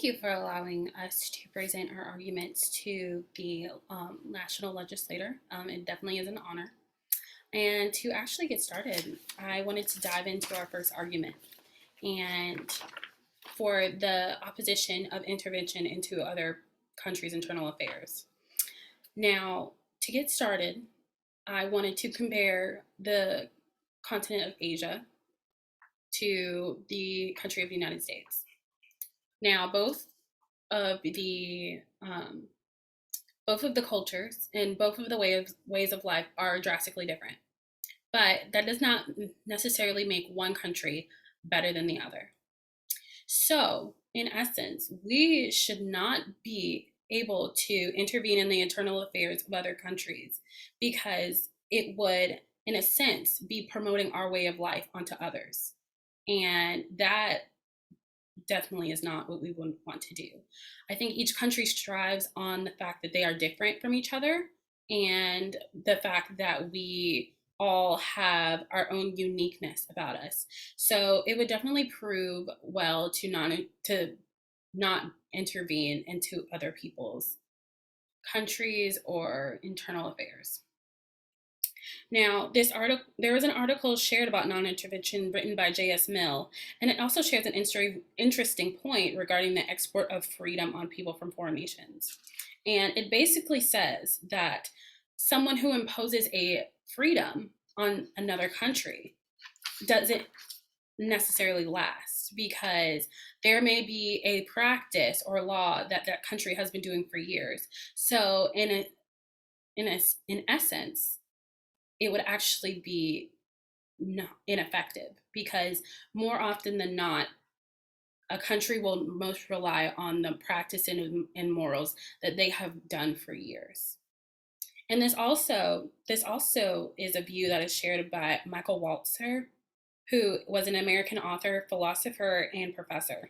Thank you for allowing us to present our arguments to the national legislator. It definitely is an honor. And to actually get started, I wanted to dive into our first argument and for the opposition of intervention into other countries' internal affairs. Now, to get started, I wanted to compare the continent of Asia to the country of the United States. Now, of the both of the cultures and both of the ways of life are drastically different. But that does not necessarily make one country better than the other. So, in essence, we should not be able to intervene in the internal affairs of other countries because it would, in a sense, be promoting our way of life onto others. And that definitely is not what we would want to do. I think each country strives on the fact that they are different from each other and the fact that we all have our own uniqueness about us. So it would definitely prove well to not intervene into other people's countries or internal affairs. Now, there was an article shared about non-intervention written by J.S. Mill, and it also shares an interesting point regarding the export of freedom on people from foreign nations. And it basically says that someone who imposes a freedom on another country doesn't necessarily last because there may be a practice or law that that country has been doing for years. So in essence, it would actually be ineffective because more often than not, a country will most rely on the practice and morals that they have done for years. And this also is a view that is shared by Michael Walzer, who was an American author, philosopher, and professor.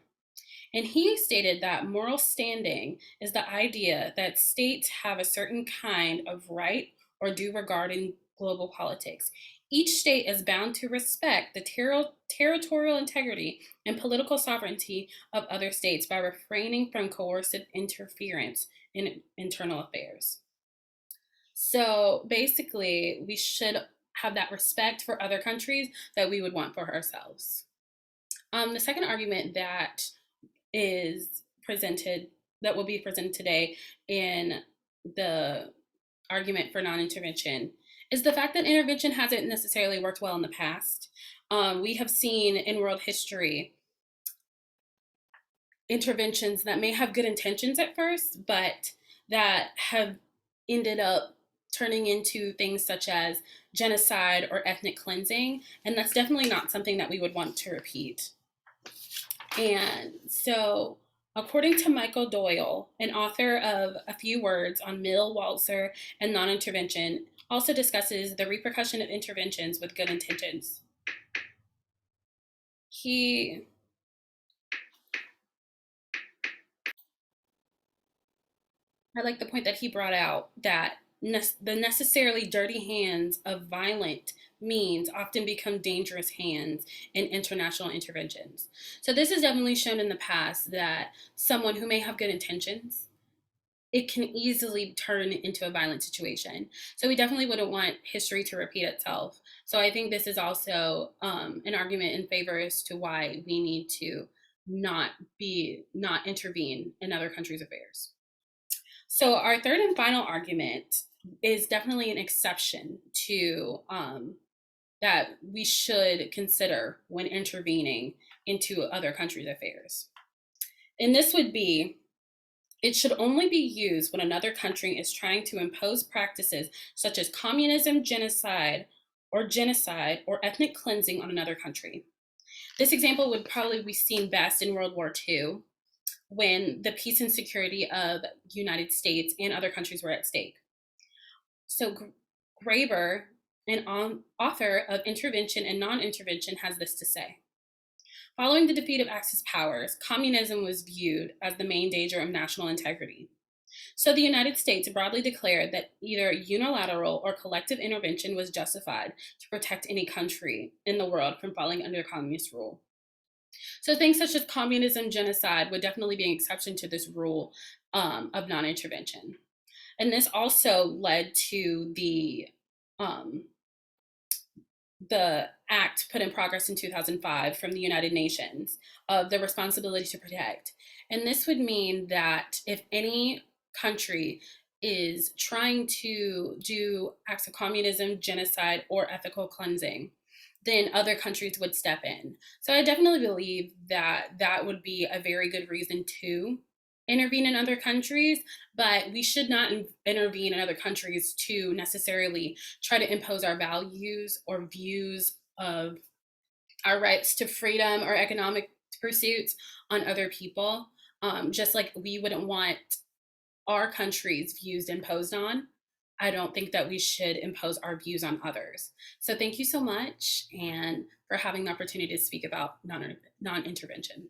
And he stated that moral standing is the idea that states have a certain kind of right or due regarding global politics. Each state is bound to respect the territorial integrity and political sovereignty of other states by refraining from coercive interference in internal affairs. So basically, we should have that respect for other countries that we would want for ourselves. The second argument is presented that will be presented today in the argument for non-intervention is the fact that intervention hasn't necessarily worked well in the past. We have seen in world history interventions that may have good intentions at first, but that have ended up turning into things such as genocide or ethnic cleansing, and that's definitely not something that we would want to repeat. And so, according to Michael Doyle, an author of A Few Words on Mill, Walzer, and Non-Intervention, also discusses the repercussion of interventions with good intentions. I like the point that he brought out that the necessarily dirty hands of violent means often become dangerous hands in international interventions. So this has definitely shown in the past that someone who may have good intentions, it can easily turn into a violent situation. So we definitely wouldn't want history to repeat itself. So I think this is also an argument in favor as to why we need to not intervene in other countries' affairs. So our third and final argument is definitely an exception to that we should consider when intervening into other countries' affairs. And this would be it should only be used when another country is trying to impose practices such as communism, genocide, or ethnic cleansing on another country. This example would probably be seen best in World War II when the peace and security of the United States and other countries were at stake. So Graeber, an author of Intervention and Non-Intervention, has this to say. Following the defeat of Axis powers, communism was viewed as the main danger of national integrity. So the United States broadly declared that either unilateral or collective intervention was justified to protect any country in the world from falling under communist rule. So things such as communism, genocide would definitely be an exception to this rule of non-intervention. And this also led to um, the act put in progress in 2005 from the United Nations of the responsibility to protect. And this would mean that if any country is trying to do acts of communism, genocide, or ethical cleansing, then other countries would step in. So I definitely believe that that would be a very good reason to intervene in other countries, but we should not intervene in other countries to necessarily try to impose our values or views of our rights to freedom or economic pursuits on other people. Just like we wouldn't want our country's views imposed on, I don't think that we should impose our views on others. So thank you so much and for having the opportunity to speak about non intervention.